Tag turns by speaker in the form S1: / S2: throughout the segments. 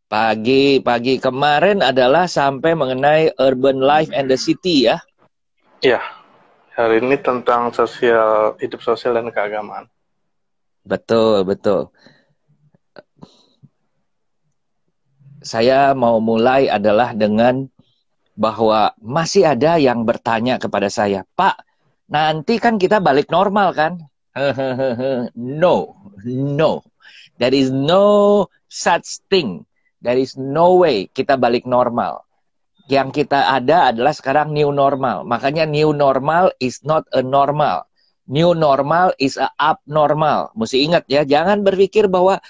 S1: Pagi kemarin adalah sampai mengenai urban life and the city ya.
S2: Iya, hari ini tentang hidup sosial dan keagamaan.
S1: Betul, betul. Saya mau mulai adalah dengan bahwa masih ada yang bertanya kepada saya, Pak, nanti kan kita balik normal kan? No, no. There is no such thing. There is no way kita balik normal. Yang kita ada adalah sekarang new normal. Makanya new normal is not a normal. New normal is a abnormal. Mesti ingat ya, jangan berpikir bahwa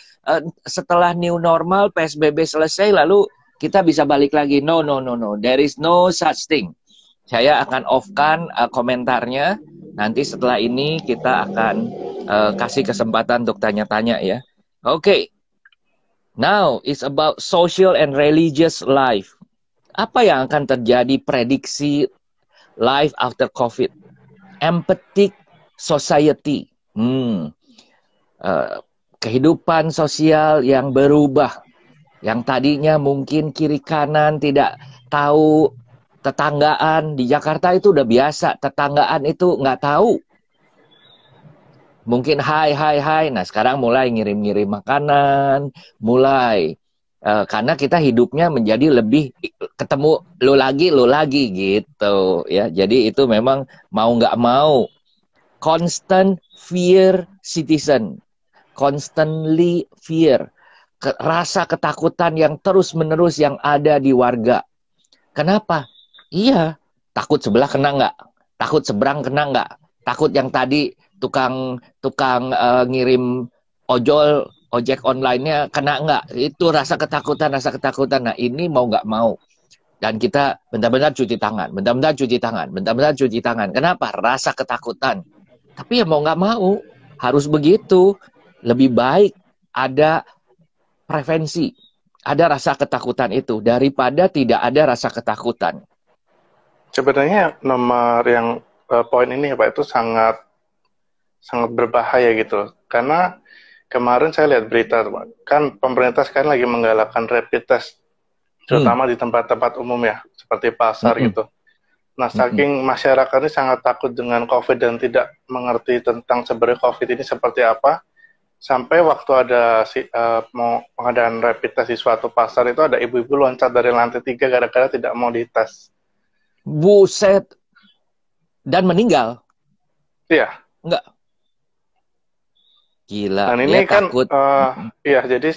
S1: setelah new normal PSBB selesai lalu kita bisa balik lagi. No, no, no, no. There is no such thing. Saya akan off-kan komentarnya. Nanti setelah ini kita akan kasih kesempatan untuk tanya-tanya ya. Oke. Now it's about social and religious life. Apa yang akan terjadi prediksi life after COVID? Empathic society. Kehidupan sosial yang berubah. Yang tadinya mungkin kiri kanan tidak tahu tetanggaan. Di Jakarta itu udah biasa. Tetanggaan itu nggak tahu. Mungkin hai. Nah sekarang mulai ngirim-ngirim makanan. Mulai. Karena kita hidupnya menjadi lebih ketemu lo lagi gitu ya. Jadi itu memang mau nggak mau constant fear citizen, constantly fear, rasa ketakutan yang terus menerus yang ada di warga. Kenapa? Iya, takut sebelah kena nggak, takut seberang kena nggak, takut yang tadi tukang ngirim ojek online-nya kena nggak? Itu rasa ketakutan. Nah ini mau nggak mau. Dan kita bentar-bentar cuci tangan. Kenapa? Rasa ketakutan. Tapi ya mau nggak mau, harus begitu. Lebih baik ada prevensi, ada rasa ketakutan itu, daripada tidak ada rasa ketakutan.
S2: Sebenarnya poin ini Pak itu sangat berbahaya gitu. Karena kemarin saya lihat berita, kan pemerintah sekarang lagi menggalakkan rapid test, terutama di tempat-tempat umum ya, seperti pasar gitu. Nah, saking masyarakat ini sangat takut dengan COVID dan tidak mengerti tentang sebenarnya COVID ini seperti apa, sampai waktu ada mau pengadaan rapid test di suatu pasar itu ada ibu-ibu loncat dari lantai 3 gara-gara tidak mau dites.
S1: Buset. Dan meninggal?
S2: Iya.
S1: Enggak. Gila,
S2: Dan
S1: dia
S2: ini kan,
S1: takut.
S2: jadi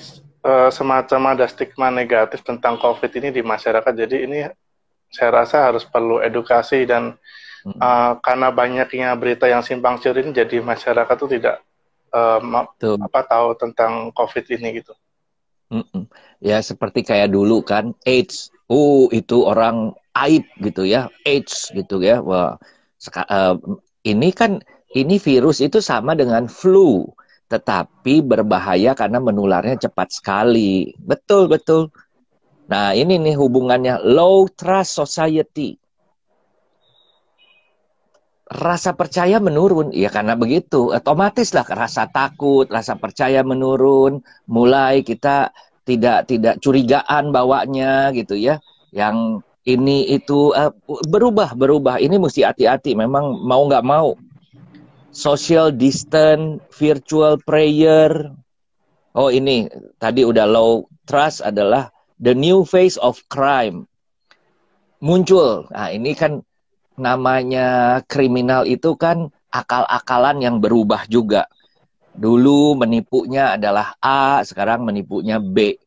S2: semacam ada stigma negatif tentang COVID ini di masyarakat. Jadi ini saya rasa harus perlu edukasi dan karena banyaknya berita yang simpang siur ini, jadi masyarakat tuh tidak tahu tentang COVID ini gitu.
S1: Ya seperti kayak dulu kan AIDS, itu orang aib gitu ya, AIDS gitu ya. Wah, ini virus itu sama dengan flu, tetapi berbahaya karena menularnya cepat sekali. Betul. Nah ini nih hubungannya low trust society. Rasa percaya menurun, ya karena begitu, otomatis lah rasa takut, rasa percaya menurun, mulai kita tidak curigaan bawanya gitu ya. Yang ini itu berubah, ini mesti hati-hati, memang mau nggak mau. Social distance, virtual prayer. Oh ini tadi udah low trust adalah the new face of crime. Muncul, nah ini kan namanya kriminal itu kan akal-akalan yang berubah juga. Dulu menipunya adalah A, sekarang menipunya B.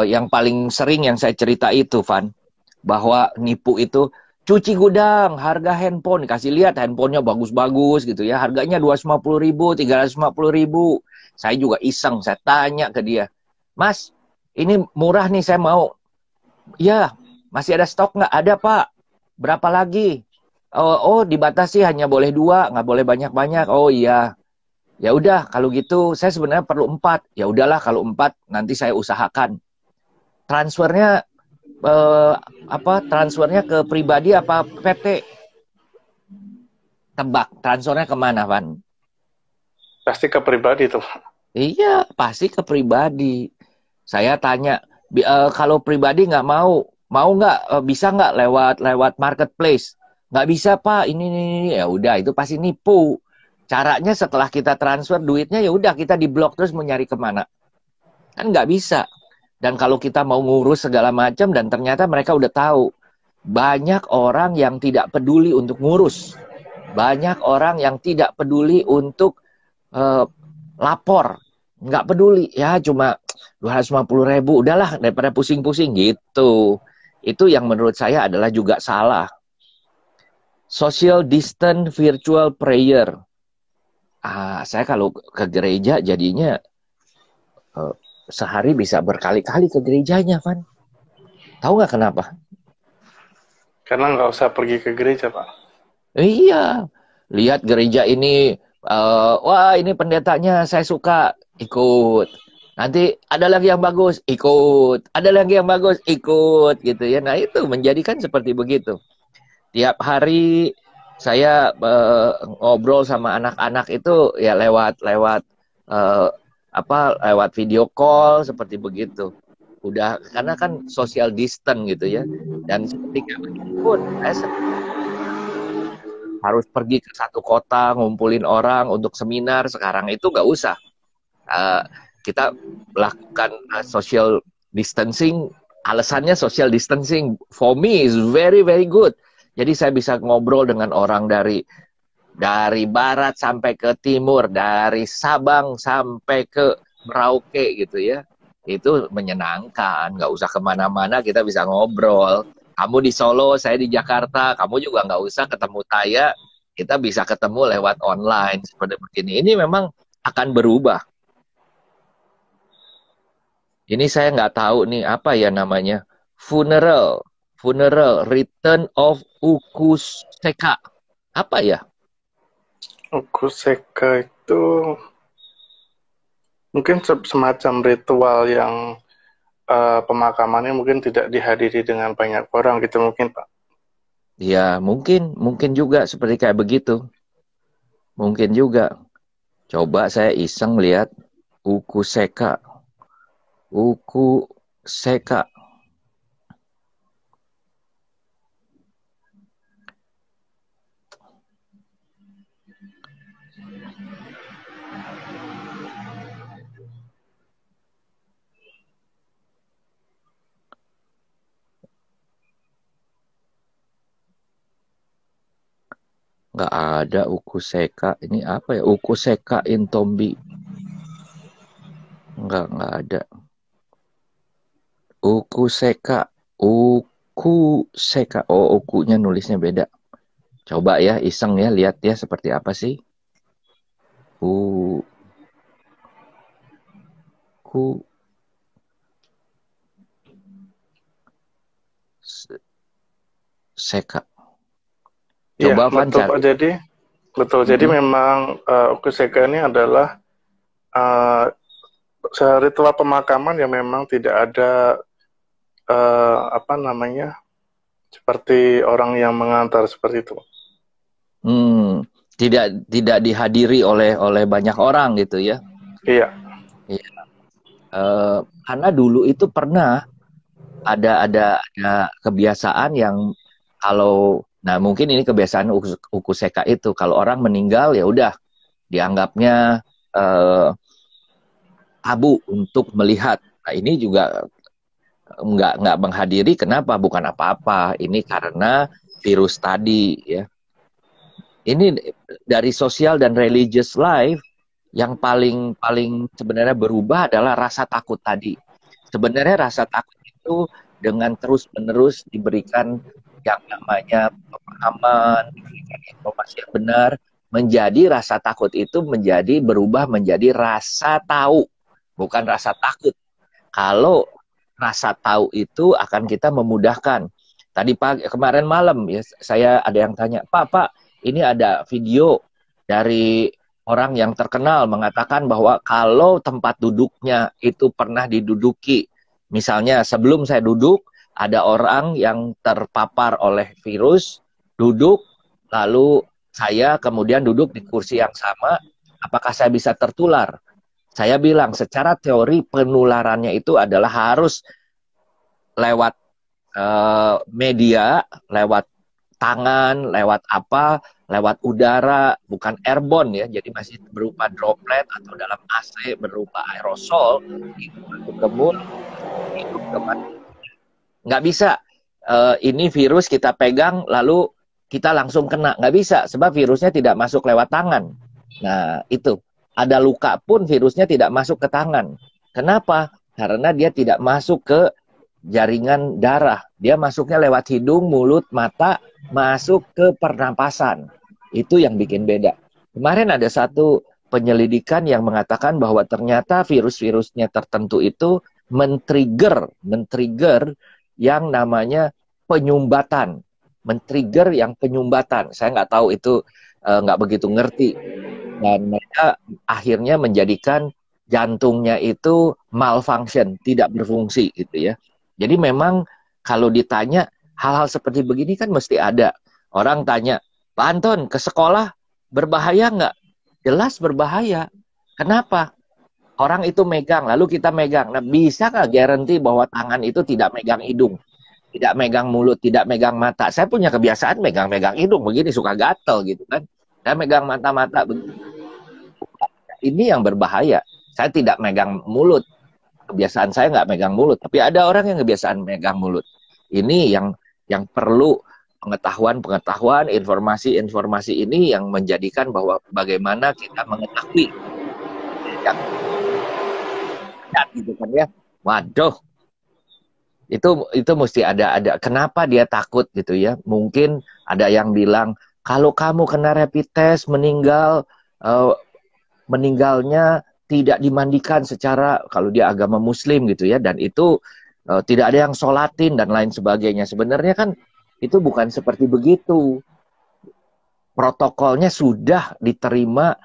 S1: Yang paling sering yang saya cerita itu, Van, bahwa nipu itu cuci gudang, harga handphone, kasih lihat handphonenya bagus-bagus gitu ya, harganya 250.000, 350.000. Saya juga iseng, saya tanya ke dia, Mas, ini murah nih, saya mau. Ya, masih ada stok nggak? Ada, Pak. Berapa lagi? Oh, dibatasi hanya boleh 2, nggak boleh banyak-banyak. Oh iya. Ya udah, kalau gitu saya sebenarnya perlu 4. Ya udahlah, kalau 4 nanti saya usahakan. Transfernya transfernya ke pribadi apa PT? Tebak, transfernya kemana, Van?
S2: Pasti ke pribadi tuh.
S1: Iya, pasti ke pribadi. Saya tanya, kalau pribadi nggak mau nggak, bisa nggak lewat marketplace? Nggak bisa Pak, ini ya udah itu pasti nipu. Caranya setelah kita transfer duitnya ya udah kita diblok terus mau nyari kemana? Kan nggak bisa. Dan kalau kita mau ngurus segala macam dan ternyata mereka udah tahu. Banyak orang yang tidak peduli untuk ngurus. Banyak orang yang tidak peduli untuk lapor. Nggak peduli. Ya cuma 250.000. Udahlah daripada pusing-pusing gitu. Itu yang menurut saya adalah juga salah. Social distance virtual prayer. Saya kalau ke gereja jadinya sehari bisa berkali-kali ke gerejanya, Van. Tahu nggak kenapa?
S2: Karena nggak usah pergi ke gereja, Pak.
S1: Iya, lihat gereja ini, wah ini pendetanya saya suka, ikut. Nanti ada lagi yang bagus, ikut. Ada lagi yang bagus, ikut, gitu ya. Nah itu menjadikan seperti begitu. Tiap hari saya ngobrol sama anak-anak itu ya lewat lewat video call seperti begitu. Udah karena kan social distance gitu ya. Dan ketika pun saya harus pergi ke satu kota ngumpulin orang untuk seminar, sekarang itu nggak usah. Kita melakukan social distancing. Alasannya social distancing for me is very very good. Jadi saya bisa ngobrol dengan orang dari barat sampai ke timur, dari Sabang sampai ke Merauke gitu ya. Itu menyenangkan, nggak usah kemana-mana, kita bisa ngobrol. Kamu di Solo, saya di Jakarta, kamu juga nggak usah ketemu saya, kita bisa ketemu lewat online seperti begini. Ini memang akan berubah. Ini saya nggak tahu nih apa ya namanya, funeral return of Ukuseka, apa ya?
S2: Ukuseka itu mungkin semacam ritual yang pemakamannya mungkin tidak dihadiri dengan banyak orang gitu mungkin, Pak.
S1: Ya mungkin juga seperti kayak begitu, mungkin juga. Coba saya iseng lihat Ukuseka, Ukuseka. Nggak ada Ukuseka. Ini apa ya? Ukuseka Intombi. Nggak ada. Ukuseka. Ukuseka. Oh, ukunya nulisnya beda. Coba ya, iseng ya, lihat ya seperti apa sih. Ukuseka. Coba
S2: Iya,
S1: Van
S2: betul
S1: cari.
S2: Pak. Jadi memang Ukuseka ini adalah ritual pemakaman yang memang tidak ada apa namanya seperti orang yang mengantar seperti itu.
S1: Tidak dihadiri oleh banyak orang gitu ya.
S2: Iya.
S1: Karena dulu itu pernah ada kebiasaan yang kalau mungkin ini kebiasaan Ukuseka itu kalau orang meninggal ya udah dianggapnya tabu untuk melihat. Nah, ini juga nggak menghadiri. Kenapa? Bukan apa-apa. Ini karena virus tadi ya. Ini dari sosial dan religious life yang paling sebenarnya berubah adalah rasa takut tadi. Sebenarnya rasa takut itu dengan terus-menerus diberikan yang namanya pemahaman, diberikan informasi yang benar, menjadi rasa takut itu berubah menjadi rasa tahu, bukan rasa takut. Kalau rasa tahu itu akan kita memudahkan. Tadi kemarin malam ya saya ada yang tanya, Pak, ini ada video dari orang yang terkenal mengatakan bahwa kalau tempat duduknya itu pernah diduduki, misalnya sebelum saya duduk, ada orang yang terpapar oleh virus, duduk, lalu saya kemudian duduk di kursi yang sama, apakah saya bisa tertular? Saya bilang secara teori penularannya itu adalah harus lewat media, lewat tangan, lewat apa, lewat udara, bukan airborne ya, jadi masih berupa droplet atau dalam AC berupa aerosol, itu masuk ke mulut, hidup ke mata. Nggak bisa, ini virus kita pegang lalu kita langsung kena, nggak bisa, sebab virusnya tidak masuk lewat tangan. Nah, itu. Ada luka pun virusnya tidak masuk ke tangan. Kenapa? Karena dia tidak masuk ke jaringan darah. Dia masuknya lewat hidung, mulut, mata, masuk ke pernapasan. Itu yang bikin beda. Kemarin ada satu penyelidikan yang mengatakan bahwa ternyata virus-virusnya tertentu itu men-trigger yang namanya penyumbatan. Men-trigger yang penyumbatan. Saya nggak tahu itu, nggak begitu ngerti. Dan mereka akhirnya menjadikan jantungnya itu malfunction, tidak berfungsi gitu ya. Jadi memang kalau ditanya hal-hal seperti begini kan mesti ada. Orang tanya, Pak Anton ke sekolah berbahaya nggak? Jelas berbahaya. Kenapa? Orang itu megang, lalu kita megang. Nah, bisa nggak garansi bahwa tangan itu tidak megang hidung? Tidak megang mulut, tidak megang mata. Saya punya kebiasaan megang-megang hidung, begini suka gatel gitu kan. Saya megang mata-mata begini. Ini yang berbahaya. Saya tidak megang mulut. Kebiasaan saya nggak megang mulut. Tapi ada orang yang kebiasaan megang mulut. Ini yang perlu pengetahuan, informasi ini yang menjadikan bahwa bagaimana kita mengetahui. Gitu kan ya. Waduh. Itu mesti ada. Kenapa dia takut gitu ya? Mungkin ada yang bilang kalau kamu kena rapid test meninggalnya tidak dimandikan secara, kalau dia agama muslim gitu ya, dan itu tidak ada yang sholatin dan lain sebagainya. Sebenarnya kan itu bukan seperti begitu. Protokolnya sudah diterima,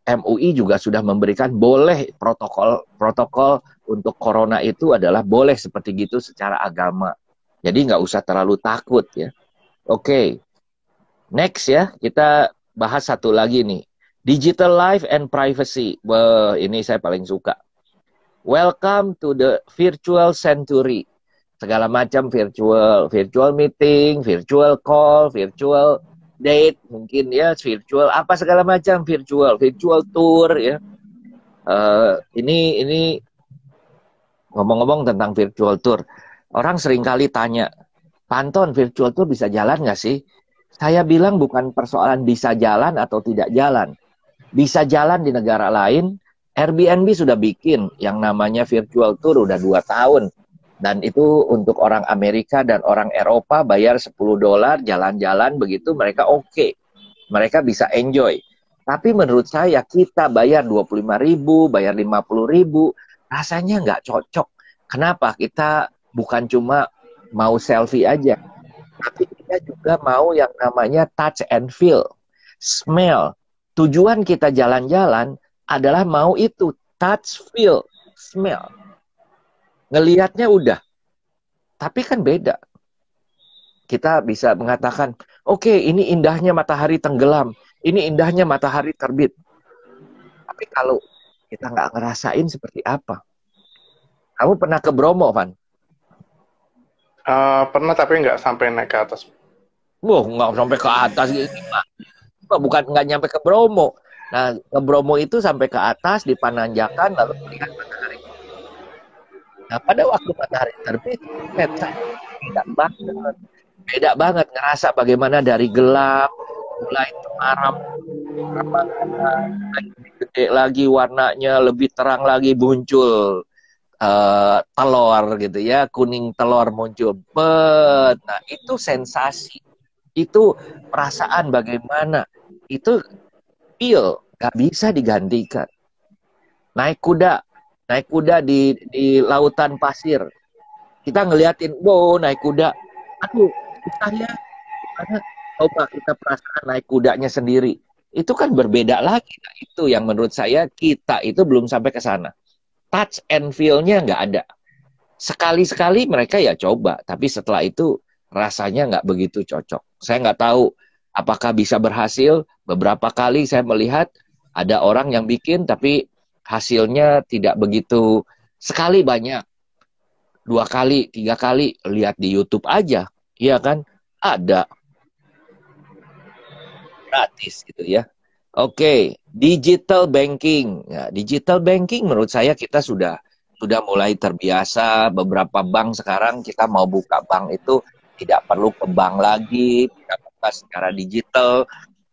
S1: MUI juga sudah memberikan boleh protokol untuk corona itu adalah boleh seperti gitu secara agama. Jadi nggak usah terlalu takut ya. Oke. Next ya, kita bahas satu lagi nih. Digital life and privacy. Wah, ini saya paling suka. Welcome to the virtual century. Segala macam virtual meeting, virtual call, virtual date, mungkin ya, virtual apa segala macam virtual tour ya. Ini ngomong-ngomong tentang virtual tour. Orang seringkali tanya, Panton, virtual tour bisa jalan nggak sih? Saya bilang bukan persoalan bisa jalan atau tidak jalan. Bisa jalan di negara lain. Airbnb sudah bikin yang namanya virtual tour udah 2 tahun. Dan itu untuk orang Amerika dan orang Eropa bayar $10 jalan-jalan begitu mereka oke. Mereka bisa enjoy. Tapi menurut saya kita bayar 25.000, bayar 50.000, rasanya nggak cocok. Kenapa? Kita bukan cuma mau selfie aja. Tapi kita juga mau yang namanya touch and feel, smell. Tujuan kita jalan-jalan adalah mau itu touch, feel, smell. Ngelihatnya udah. Tapi kan beda. Kita bisa mengatakan, oke, ini indahnya matahari tenggelam. Ini indahnya matahari terbit. Tapi kalau kita nggak ngerasain seperti apa? Kamu pernah ke Bromo, Van?
S2: Pernah, tapi nggak sampai naik ke atas.
S1: Wah, nggak sampai ke atas gitu. Bukan nggak nyampe ke Bromo. Nah, ke Bromo itu sampai ke atas di Pananjakan lalu melihat matahari. Nah, pada waktu matahari terbit, beda banget ngerasa bagaimana dari gelap mulai temaram, lebih gede lagi warnanya, lebih terang lagi muncul telur gitu ya, kuning telur muncul. Nah, itu sensasi, itu perasaan bagaimana. Itu feel, gak bisa digantikan. Naik kuda di lautan pasir. Kita ngeliatin, wow, naik kuda. Aduh, saya gimana? Coba kita perasaan naik kudanya sendiri. Itu kan berbeda lagi. Nah, itu yang menurut saya kita itu belum sampai ke sana. Touch and feel-nya nggak ada. Sekali-sekali mereka ya coba, tapi setelah itu rasanya nggak begitu cocok. Saya nggak tahu apakah bisa berhasil. Beberapa kali saya melihat ada orang yang bikin, tapi hasilnya tidak begitu sekali banyak, 2 kali, 3 kali, lihat di YouTube aja, iya kan? Ada gratis gitu ya. Oke, digital banking. Ya, digital banking menurut saya kita sudah mulai terbiasa. Beberapa bank sekarang kita mau buka bank itu tidak perlu ke bank lagi, kita buka secara digital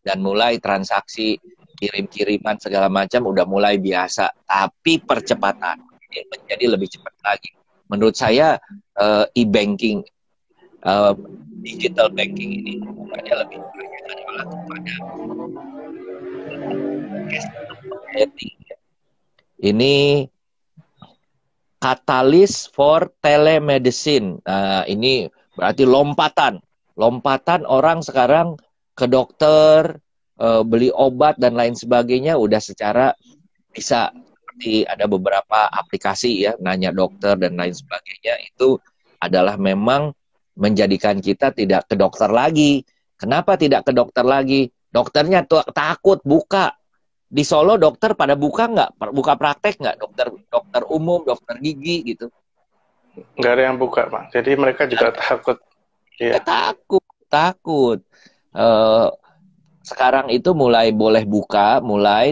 S1: dan mulai transaksi kirim-kiriman segala macam udah mulai biasa. Tapi percepatan ini menjadi lebih cepat lagi. Menurut saya e-banking, digital banking ini hubungannya lebih banyak adalah kepada ini katalis for telemedicine. Nah, ini berarti lompatan orang sekarang ke dokter, beli obat dan lain sebagainya udah secara bisa. Seperti ada beberapa aplikasi ya, nanya dokter dan lain sebagainya, itu adalah memang menjadikan kita tidak ke dokter lagi. Kenapa tidak ke dokter lagi? Dokternya takut buka. Di Solo dokter pada buka nggak? Buka praktek nggak? Dokter umum, dokter gigi gitu.
S2: Nggak ada yang buka, Pak. Jadi mereka juga takut.
S1: Ya. Takut. Sekarang itu mulai boleh buka,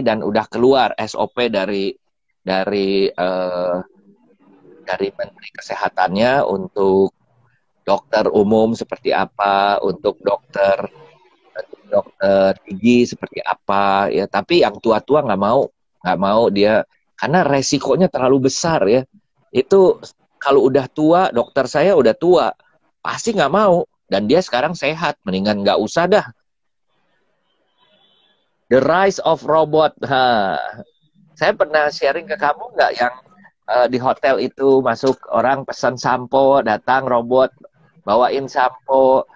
S1: dan udah keluar SOP dari Menteri Kesehatannya untuk dokter umum seperti apa, untuk dokter gigi seperti apa ya. Tapi yang tua-tua nggak mau dia, karena resikonya terlalu besar ya. Itu kalau udah tua, dokter saya udah tua, pasti nggak mau. Dan dia sekarang sehat, mendingan nggak usah dah. The rise of robot. Saya pernah sharing ke kamu nggak yang di hotel itu masuk orang pesan sampo, datang robot bawain sampo,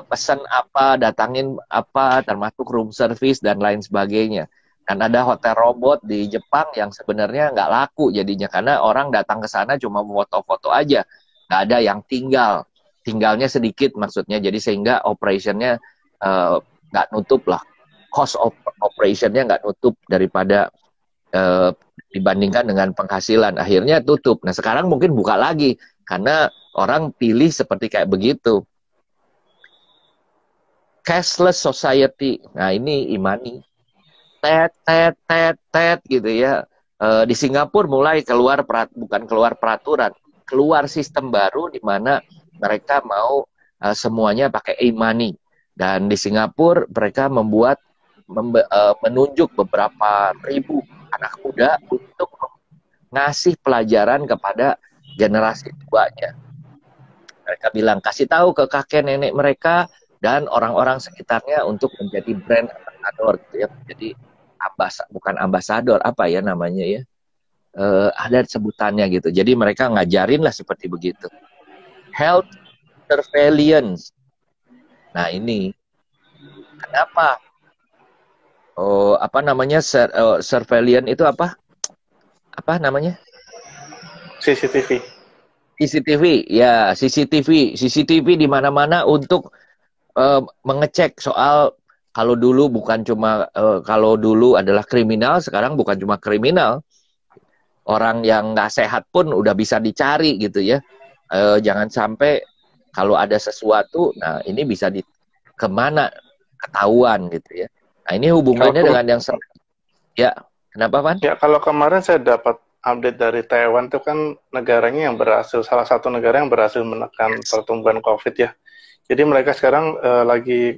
S1: pesan apa, datangin apa, termasuk room service dan lain sebagainya. Dan ada hotel robot di Jepang yang sebenarnya nggak laku jadinya, karena orang datang ke sana cuma foto-foto aja, nggak ada yang tinggalnya sedikit maksudnya, jadi sehingga operationnya nggak nutup lah, cost of operationnya nggak nutup daripada dibandingkan dengan penghasilan, akhirnya tutup. Nah sekarang mungkin buka lagi karena orang pilih seperti kayak begitu. Cashless society. Nah ini e-money. Tet gitu ya. Di Singapura mulai bukan keluar peraturan, keluar sistem baru di mana mereka mau semuanya pakai e-money. Dan di Singapura mereka menunjuk beberapa ribu anak muda untuk ngasih pelajaran kepada generasi tuanya. Mereka bilang, kasih tahu ke kakek nenek mereka dan orang-orang sekitarnya untuk menjadi brand ambassador gitu ya, menjadi bukan ambasador, apa ya namanya ya, ada sebutannya gitu. Jadi mereka ngajarin lah seperti begitu. Health surveillance. Nah ini kenapa? Apa namanya surveillance itu apa? Apa namanya? CCTV ya, CCTV di mana-mana untuk mengecek soal, kalau dulu kalau dulu adalah kriminal, sekarang bukan cuma kriminal, orang yang nggak sehat pun udah bisa dicari gitu ya. Jangan sampai kalau ada sesuatu, nah ini bisa kemana ketahuan gitu ya. Nah ini hubungannya dengan yang ya, kenapa Pan?
S2: Ya kalau kemarin saya dapat update dari Taiwan, itu kan negaranya yang salah satu negara yang berhasil menekan pertumbuhan COVID ya. Jadi mereka sekarang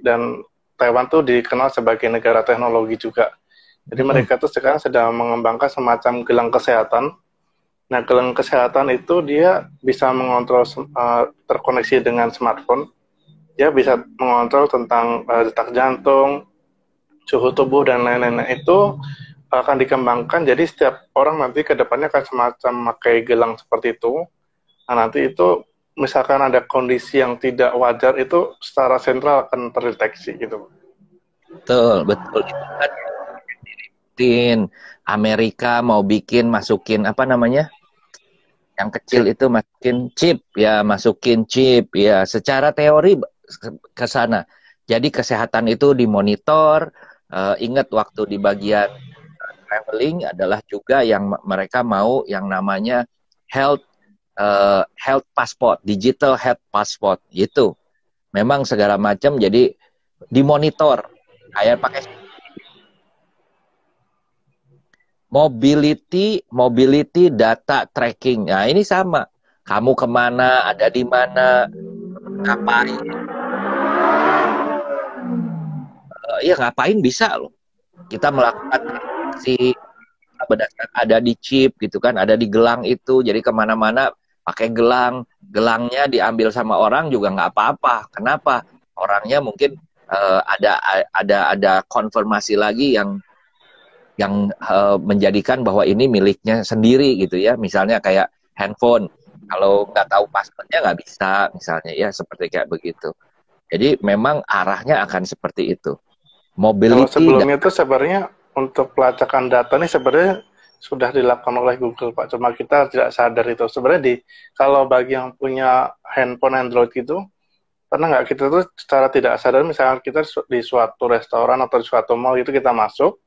S2: dan Taiwan tuh dikenal sebagai negara teknologi juga. Jadi mereka tuh sekarang sedang mengembangkan semacam gelang kesehatan. Nah gelang kesehatan itu dia bisa mengontrol, terkoneksi dengan smartphone. Dia bisa mengontrol tentang detak jantung, suhu tubuh dan lain-lain. Itu akan dikembangkan, jadi setiap orang nanti ke depannya akan semacam pakai gelang seperti itu. Nah nanti itu misalkan ada kondisi yang tidak wajar, itu secara sentral akan terdeteksi gitu.
S1: Betul itu kan Amerika mau masukin apa namanya, yang kecil itu masukin chip ya, secara teori ke sana. Jadi kesehatan itu dimonitor. Ingat waktu di bagian traveling adalah juga yang mereka mau yang namanya health health passport, digital health passport gitu. Memang segala macam jadi dimonitor kayak pakai mobility data tracking. Nah, ini sama. Kamu kemana, ada di mana, ngapain. Ya ngapain bisa loh. Kita melakukan transaksi berdasarkan ada di chip gitu kan, ada di gelang itu. Jadi kemana-mana pakai gelang. Gelangnya diambil sama orang juga nggak apa-apa. Kenapa? Orangnya mungkin ada konfirmasi lagi yang menjadikan bahwa ini miliknya sendiri gitu ya. Misalnya kayak handphone, kalau nggak tahu passwordnya nggak bisa misalnya ya, seperti kayak begitu. Jadi memang arahnya akan seperti itu.
S2: Kalau
S1: Mobility
S2: sebelumnya itu sebenarnya untuk pelacakan data ini sebenarnya sudah dilakukan oleh Google, Pak. Cuma kita tidak sadar itu. Sebenarnya kalau bagi yang punya handphone Android itu, pernah nggak kita tuh secara tidak sadar, misalnya kita di suatu restoran atau di suatu mall itu kita masuk,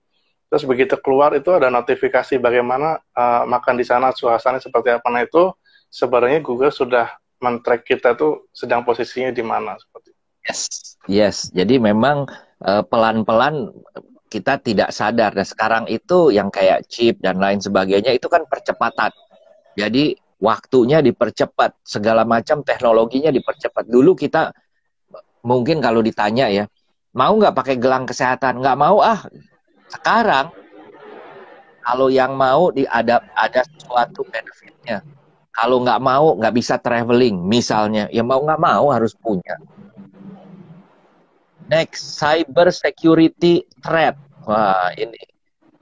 S2: terus begitu keluar itu ada notifikasi bagaimana makan di sana, suasananya seperti apa. Nah itu sebenarnya Google sudah men-track kita tuh sedang posisinya di mana. Seperti itu.
S1: Yes. Jadi memang pelan-pelan kita tidak sadar. Dan sekarang itu yang kayak chip dan lain sebagainya itu kan percepatan. Jadi waktunya dipercepat, segala macam teknologinya dipercepat. Dulu kita mungkin kalau ditanya ya, mau nggak pakai gelang kesehatan? Nggak mau ah. Sekarang kalau yang mau ada suatu benefitnya. Kalau nggak mau nggak bisa traveling misalnya, ya mau nggak mau harus punya. Next, cyber security threat. Wah ini.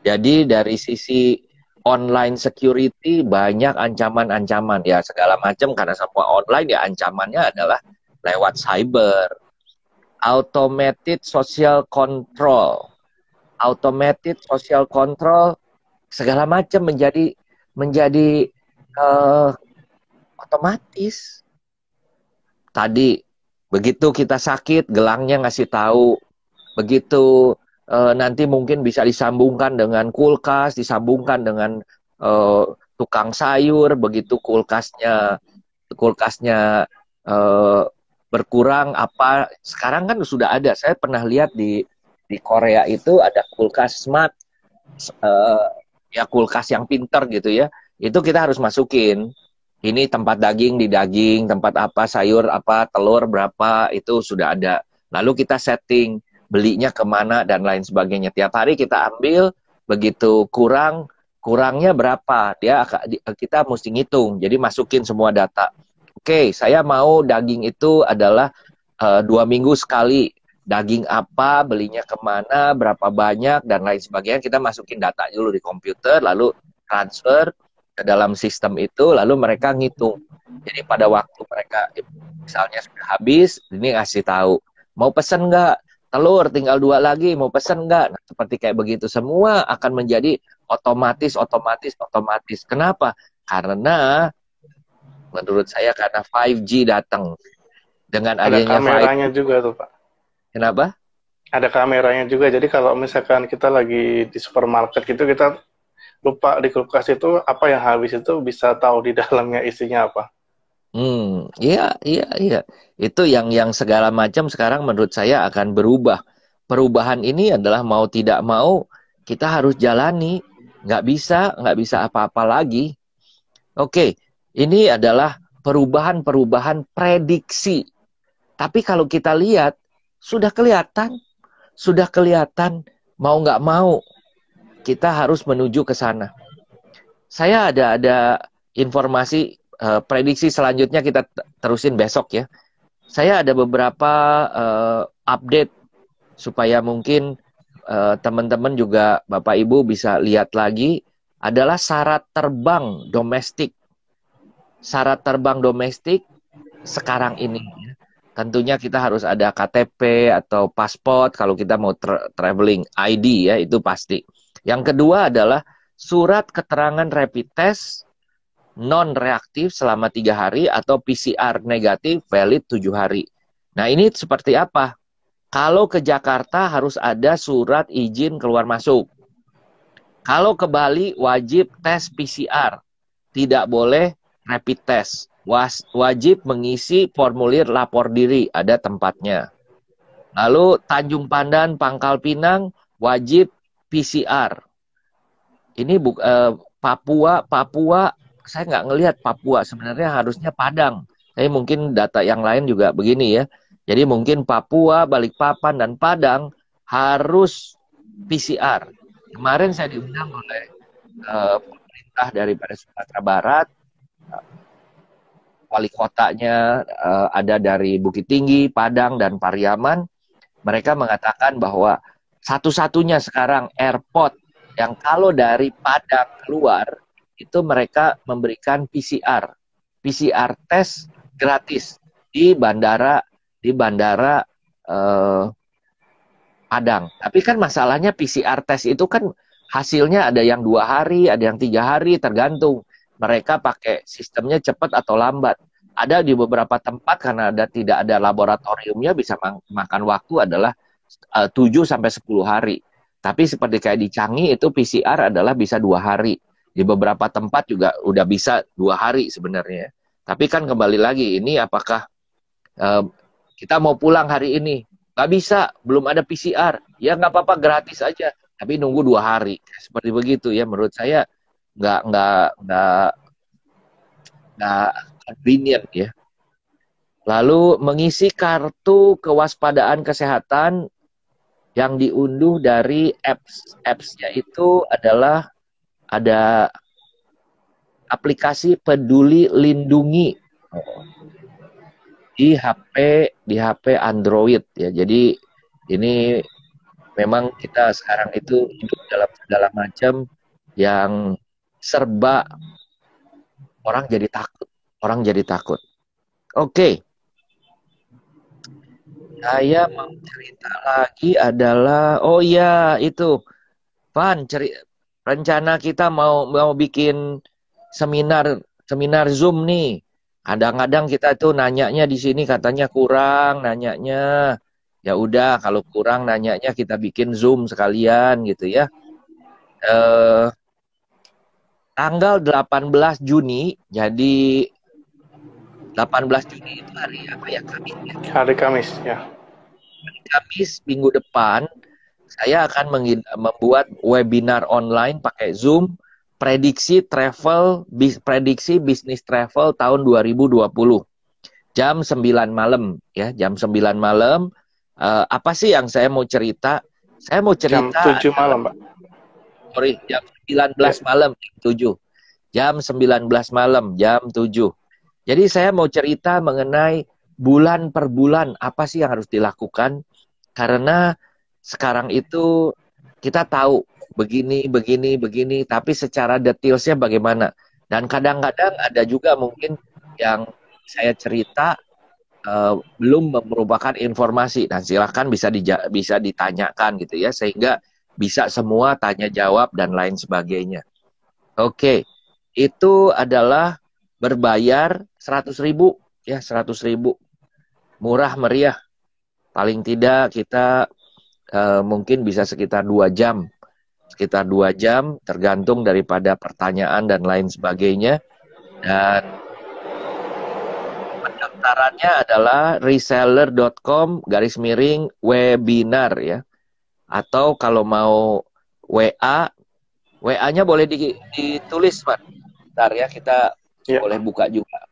S1: Jadi dari sisi online security banyak ancaman-ancaman ya segala macam karena semua online ya ancamannya adalah lewat cyber. Automated social control segala macam menjadi otomatis. Tadi begitu kita sakit, gelangnya ngasih tahu. Begitu nanti mungkin bisa disambungkan dengan kulkas, disambungkan dengan tukang sayur. Begitu kulkasnya berkurang apa? Sekarang kan sudah ada. Saya pernah lihat di Korea itu ada kulkas smart, ya kulkas yang pinter gitu ya. Itu kita harus masukin. Ini tempat daging di daging, tempat apa sayur apa telur berapa itu sudah ada. Lalu kita setting belinya kemana dan lain sebagainya. Tiap hari kita ambil, begitu kurangnya berapa kita mesti ngitung. Jadi masukin semua data. Oke, saya mau daging itu adalah 2 minggu sekali. Daging apa, belinya kemana, berapa banyak, dan lain sebagainya. Kita masukin data dulu di komputer, lalu transfer ke dalam sistem itu, lalu mereka ngitung. Jadi pada waktu mereka misalnya sudah habis, ini ngasih tahu. Mau pesen nggak? Telur, tinggal 2 lagi, mau pesen nggak? Nah, seperti kayak begitu. Semua akan menjadi otomatis. Kenapa? Karena, menurut saya karena 5G datang. Dengan adanya
S2: kameranya
S1: 5G,
S2: juga tuh Pak.
S1: Kenapa?
S2: Ada kameranya juga, jadi kalau misalkan kita lagi di supermarket gitu, kita lupa di kulkas itu apa yang habis itu bisa tahu di dalamnya isinya apa.
S1: Iya. Itu yang segala macam sekarang menurut saya akan berubah. Perubahan ini adalah mau tidak mau kita harus jalani. Nggak bisa apa-apa lagi. Oke, ini adalah perubahan prediksi. Tapi kalau kita lihat, sudah kelihatan mau nggak mau kita harus menuju ke sana. Saya ada informasi prediksi selanjutnya kita terusin besok ya. Saya ada beberapa update supaya mungkin teman-teman juga Bapak Ibu bisa lihat lagi adalah syarat terbang domestik. Syarat terbang domestik sekarang ini. Tentunya kita harus ada KTP atau paspor kalau kita mau traveling, ID ya itu pasti. Yang kedua adalah surat keterangan rapid test non-reaktif selama 3 hari atau PCR negatif valid 7 hari. Nah ini seperti apa? Kalau ke Jakarta harus ada surat izin keluar masuk. Kalau ke Bali wajib tes PCR, tidak boleh rapid test. Wajib mengisi formulir lapor diri, ada tempatnya. Lalu Tanjung Pandan, Pangkal Pinang wajib PCR. Ini Papua, saya nggak ngelihat Papua, sebenarnya harusnya Padang. Tapi mungkin data yang lain juga begini ya. Jadi mungkin Papua, Balikpapan, dan Padang harus PCR. Kemarin saya diundang oleh pemerintah daripada Sumatera Barat, wali kotanya ada dari Bukit Tinggi, Padang, dan Pariaman. Mereka mengatakan bahwa satu-satunya sekarang airport yang kalau dari Padang keluar, itu mereka memberikan PCR tes gratis di bandara Padang. Tapi kan masalahnya PCR tes itu kan hasilnya ada yang 2 hari, ada yang 3 hari, tergantung mereka pakai sistemnya cepat atau lambat. Ada di beberapa tempat karena tidak ada laboratoriumnya bisa makan waktu adalah 7 sampai 10 hari. Tapi seperti kayak di Changi itu PCR adalah bisa 2 hari. Di beberapa tempat juga udah bisa 2 hari sebenarnya. Tapi kan kembali lagi, ini apakah kita mau pulang hari ini? Nggak bisa, belum ada PCR. Ya nggak apa-apa, gratis aja. Tapi nunggu 2 hari. Seperti begitu ya, menurut saya nggak convenient ya. Lalu mengisi kartu kewaspadaan kesehatan yang diunduh dari apps-nya itu adalah ada aplikasi Peduli Lindungi di HP Android ya. Jadi ini memang kita sekarang itu hidup dalam segala macam yang serba orang jadi takut. Oke. Saya mau cerita lagi adalah, oh iya itu, Van, rencana kita mau bikin seminar Zoom nih. Kadang-kadang kita tuh nanyanya di sini katanya kurang, nanyanya. Ya udah, kalau kurang nanyanya kita bikin Zoom sekalian gitu ya. Tanggal 18 Juni, jadi 18 Juni itu hari apa ya? Kamis ya?
S2: Hari Kamis ya.
S1: Hari Kamis minggu depan saya akan membuat webinar online pakai Zoom prediksi bisnis travel tahun 2020. Jam 9 malam ya, jam 9 malam. Apa sih yang saya mau cerita? Saya mau cerita
S2: jam 7 malam, Pak.
S1: Sorry, jam 19 malam, jam 7. Jam 19 malam, jam 7. Jadi saya mau cerita mengenai bulan per bulan apa sih yang harus dilakukan. Karena sekarang itu kita tahu begini, tapi secara detailsnya bagaimana. Dan kadang-kadang ada juga mungkin yang saya cerita belum merupakan informasi. Dan silahkan bisa ditanyakan gitu ya, sehingga bisa semua tanya jawab dan lain sebagainya. Oke, itu adalah berbayar 100.000 ya, 100.000. Murah meriah. Paling tidak kita mungkin bisa sekitar 2 jam. Sekitar 2 jam tergantung daripada pertanyaan dan lain sebagainya. Dan pendaftarannya adalah reseller.com/webinar ya. Atau kalau mau WA-nya boleh ditulis, Pak. Bentar ya, kita boleh buka juga.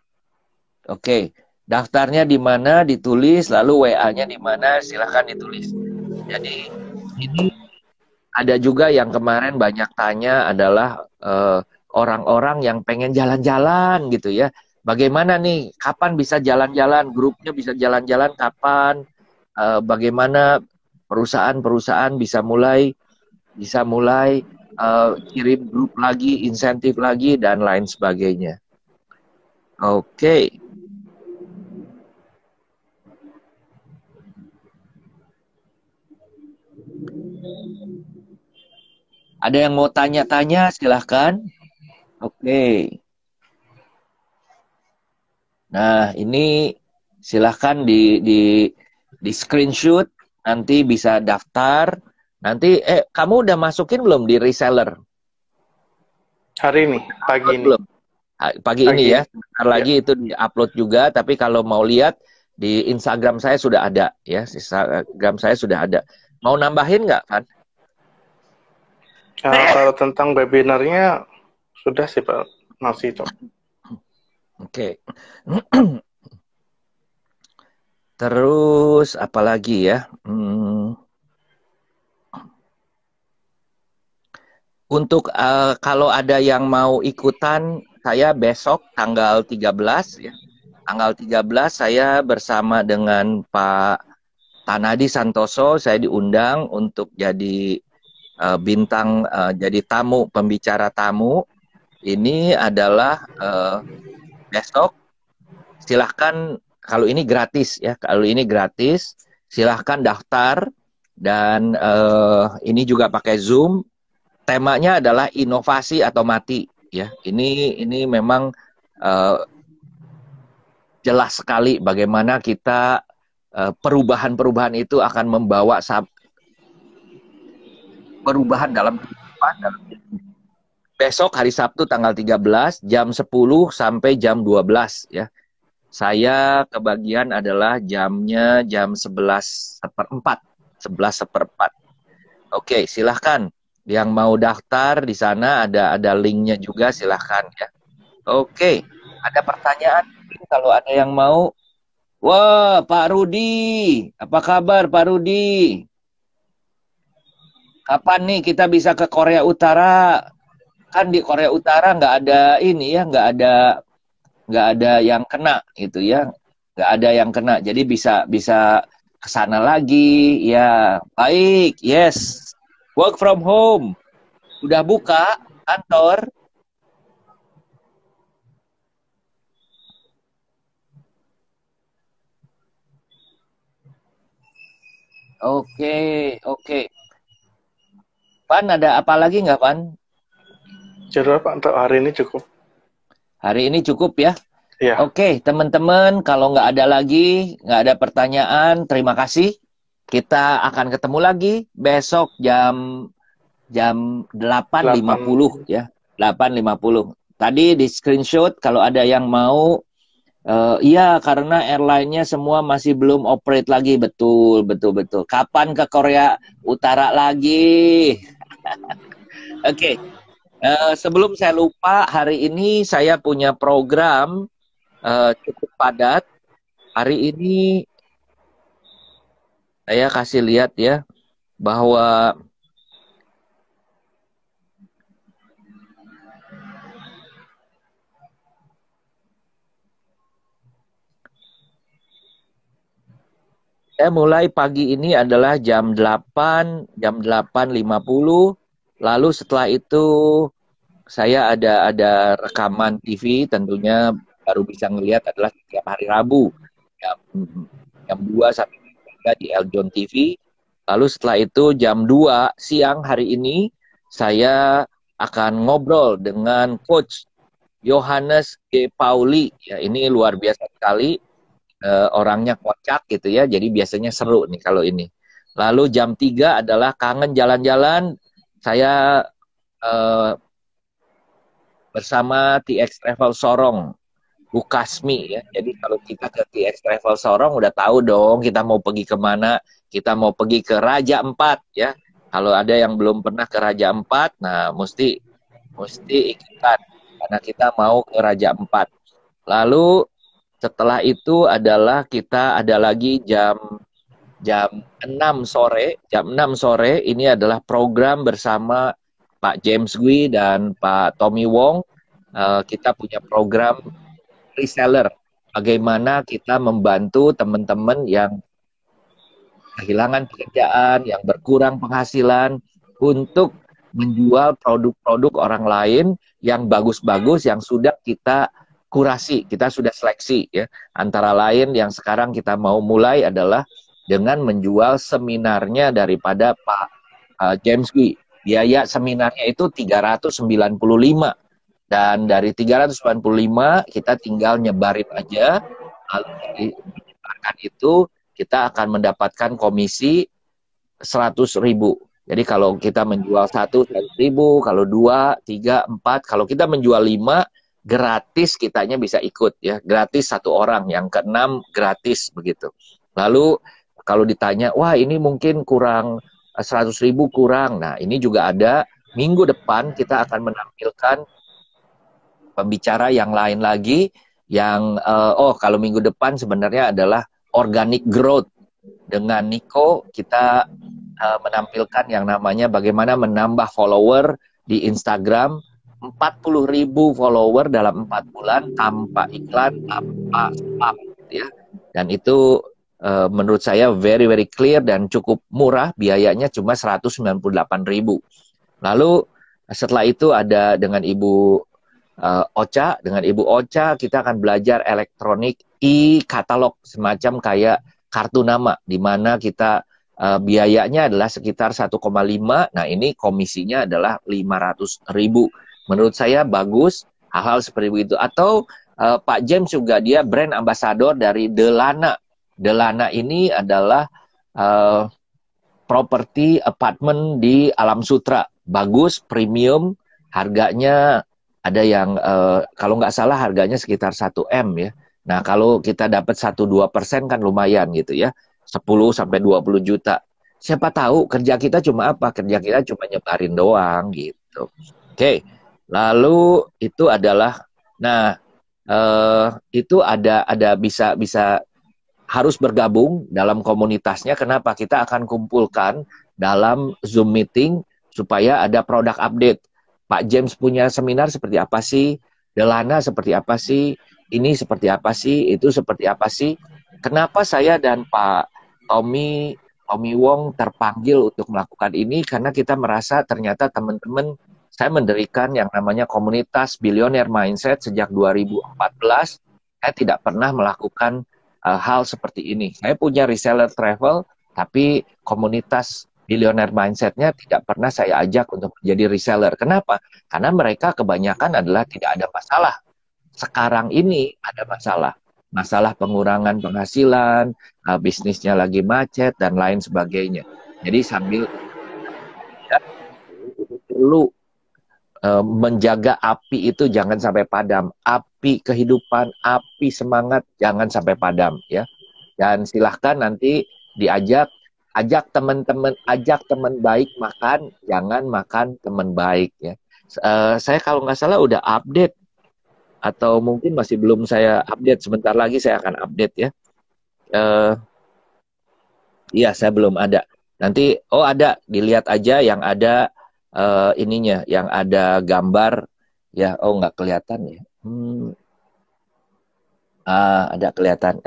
S1: Oke, daftarnya di mana ditulis, lalu WA-nya di mana silahkan ditulis. Jadi ini ada juga yang kemarin banyak tanya adalah orang-orang yang pengen jalan-jalan gitu ya. Bagaimana nih, kapan bisa jalan-jalan, grupnya bisa jalan-jalan kapan, bagaimana perusahaan-perusahaan bisa mulai kirim grup lagi, insentif lagi, dan lain sebagainya. Oke. Ada yang mau tanya-tanya, silahkan. Oke. Nah, ini silahkan di screenshot. Nanti bisa daftar. Nanti, kamu udah masukin belum di reseller?
S2: Hari ini, pagi ini.
S1: Belum? Pagi ini ya, sebentar lagi itu di-upload juga, tapi kalau mau lihat di Instagram saya sudah ada ya, Instagram saya sudah ada. Mau nambahin nggak, Van?
S2: Kalau tentang webinarnya sudah sih Pak, masih itu.
S1: Oke. Terus apalagi ya? Untuk kalau ada yang mau ikutan, saya besok tanggal 13 ya. Tanggal 13 saya bersama dengan Pak Tanadi Santoso, saya diundang untuk jadi bintang, jadi tamu, pembicara tamu. Ini adalah besok. Silahkan, kalau ini gratis ya, kalau ini gratis, silahkan daftar. Dan ini juga pakai Zoom. Temanya adalah inovasi atau mati ya. Ini memang jelas sekali bagaimana kita perubahan-perubahan itu akan membawa perubahan dalam kehidupan. Besok hari Sabtu tanggal 13 jam 10 sampai jam 12 ya. Saya kebagian adalah jamnya jam 11:04. 11:04. Oke, silahkan. Yang mau daftar di sana ada linknya juga, silahkan ya. Oke, ada pertanyaan kalau ada yang mau. Wah, Pak Rudi, apa kabar Pak Rudi? Kapan nih kita bisa ke Korea Utara? Kan di Korea Utara nggak ada ini ya, nggak ada yang kena gitu ya, nggak ada yang kena. Jadi bisa ke sana lagi ya. Baik, yes. Work from home. Udah buka kantor? Oke. Pan, ada apa lagi nggak, Pan?
S2: Jadwal Pak untuk hari ini cukup.
S1: Hari ini cukup ya?
S2: Iya.
S1: Oke, teman-teman, kalau nggak ada lagi, nggak ada pertanyaan, terima kasih. Kita akan ketemu lagi besok jam 8.50 ya. 8.50. Tadi di screenshot kalau ada yang mau. Iya, karena airline-nya semua masih belum operate lagi. Betul. Kapan ke Korea Utara lagi? Oke. Sebelum saya lupa, hari ini saya punya program cukup padat. Hari ini saya kasih lihat ya, bahwa saya mulai pagi ini adalah jam 8.50. Lalu setelah itu saya ada rekaman TV, tentunya baru bisa ngelihat adalah setiap hari Rabu jam 2 sampai 3 di Eljon TV. Lalu setelah itu jam 2 siang hari ini saya akan ngobrol dengan Coach Yohanes G. Pauli. Ya, ini luar biasa sekali. Orangnya kocak gitu ya, jadi biasanya seru nih kalau ini. Lalu jam 3 adalah kangen jalan-jalan, saya bersama TX Travel Sorong, Bu Kasmi ya. Jadi kalau kita ke TX Travel Sorong udah tahu dong kita mau pergi kemana. Kita mau pergi ke Raja Empat ya. Kalau ada yang belum pernah ke Raja Empat, nah mesti ikutan karena kita mau ke Raja Empat. Lalu setelah itu adalah kita ada lagi jam 6 sore. Jam 6 sore ini adalah program bersama Pak James Gui dan Pak Tommy Wong. Kita punya program reseller. Bagaimana kita membantu teman-teman yang kehilangan pekerjaan, yang berkurang penghasilan untuk menjual produk-produk orang lain yang bagus-bagus, yang sudah kita kurasi, kita sudah seleksi ya. Antara lain yang sekarang kita mau mulai adalah dengan menjual seminarnya daripada Pak James Gui. Biaya seminarnya itu 395. Dan dari 395 kita tinggal nyebarin aja. Lalu dari menyebarkan itu kita akan mendapatkan komisi 100.000. Jadi kalau kita menjual satu 100.000, kalau dua, tiga, empat, kalau kita menjual 5, gratis kitanya bisa ikut ya, gratis satu orang, yang keenam gratis begitu. Lalu kalau ditanya, wah ini mungkin kurang 100.000 kurang. Nah ini juga ada, minggu depan kita akan menampilkan pembicara yang lain lagi, yang kalau minggu depan sebenarnya adalah organic growth. Dengan Nico kita menampilkan yang namanya bagaimana menambah follower di Instagram 40.000 follower dalam 4 bulan tanpa iklan, tanpa spam ya. Dan itu menurut saya very very clear dan cukup murah, biayanya cuma 198.000. Lalu setelah itu ada dengan Ibu Ocha, dengan Ibu Ocha kita akan belajar elektronik e-katalog, semacam kayak kartu nama, di mana kita biayanya adalah sekitar 1,5. Nah ini komisinya adalah 500.000. Menurut saya bagus hal-hal seperti itu. Atau Pak James juga, dia brand ambassador dari Delana. Delana ini adalah properti apartemen di Alam Sutra, bagus, premium, harganya ada yang kalau nggak salah harganya sekitar 1 M ya. Nah, kalau kita dapat 1-2% kan lumayan gitu ya. 10-20 juta. Siapa tahu kerja kita cuma apa? Kerja kita cuma nyebarin doang gitu. Oke. Lalu itu adalah itu ada bisa harus bergabung dalam komunitasnya. Kenapa? Kita akan kumpulkan dalam Zoom meeting supaya ada produk update. Pak James punya seminar seperti apa sih? Delana seperti apa sih? Ini seperti apa sih, itu seperti apa sih. Kenapa saya dan Pak Tommy Wong terpanggil untuk melakukan ini? Karena kita merasa ternyata teman-teman, saya mendirikan yang namanya komunitas Billionaire Mindset sejak 2014. Saya tidak pernah melakukan hal seperti ini. Saya punya reseller travel, tapi komunitas Billionaire Mindset-nya tidak pernah saya ajak untuk menjadi reseller. Kenapa? Karena mereka kebanyakan adalah tidak ada masalah. Sekarang ini ada masalah pengurangan penghasilan, bisnisnya lagi macet dan lain sebagainya. Jadi sambil perlu menjaga api itu jangan sampai padam, api kehidupan, api semangat jangan sampai padam ya. Dan silahkan nanti ajak teman baik makan, jangan makan teman baik ya. Saya kalau nggak salah udah update, atau mungkin masih belum saya update, sebentar lagi saya akan update ya. Iya, saya belum ada. Nanti, ada, dilihat aja yang ada ininya, yang ada gambar ya. Nggak kelihatan ya. Ada kelihatan.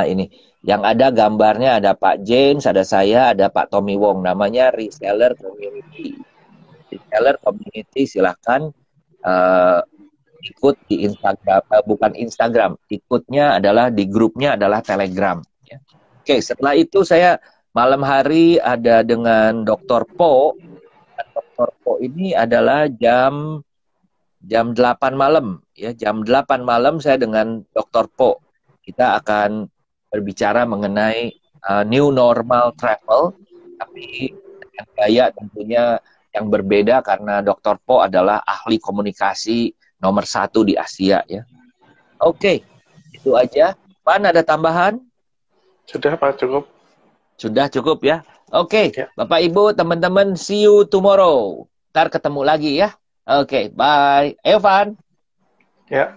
S1: Ini yang ada gambarnya, ada Pak James, ada saya, ada Pak Tommy Wong, namanya Reseller Community. Reseller Community, silahkan ikut di Instagram, bukan Instagram, ikutnya adalah di grupnya adalah Telegram. Ya. Oke, setelah itu saya malam hari ada dengan Dr. Po. Dr. Po ini adalah jam 8 malam. Ya, jam 8 malam saya dengan Dr. Po. Kita akan berbicara mengenai new normal travel, tapi dengan gaya tentunya yang berbeda karena Dr. Po adalah ahli komunikasi nomor 1 di Asia ya. Oke, itu aja. Pan, ada tambahan?
S2: Sudah Pak, cukup.
S1: Sudah cukup ya. Oke,
S2: ya.
S1: Bapak Ibu, teman-teman, see you tomorrow. Ntar ketemu lagi ya. Oke, bye. Evan.
S2: Ya.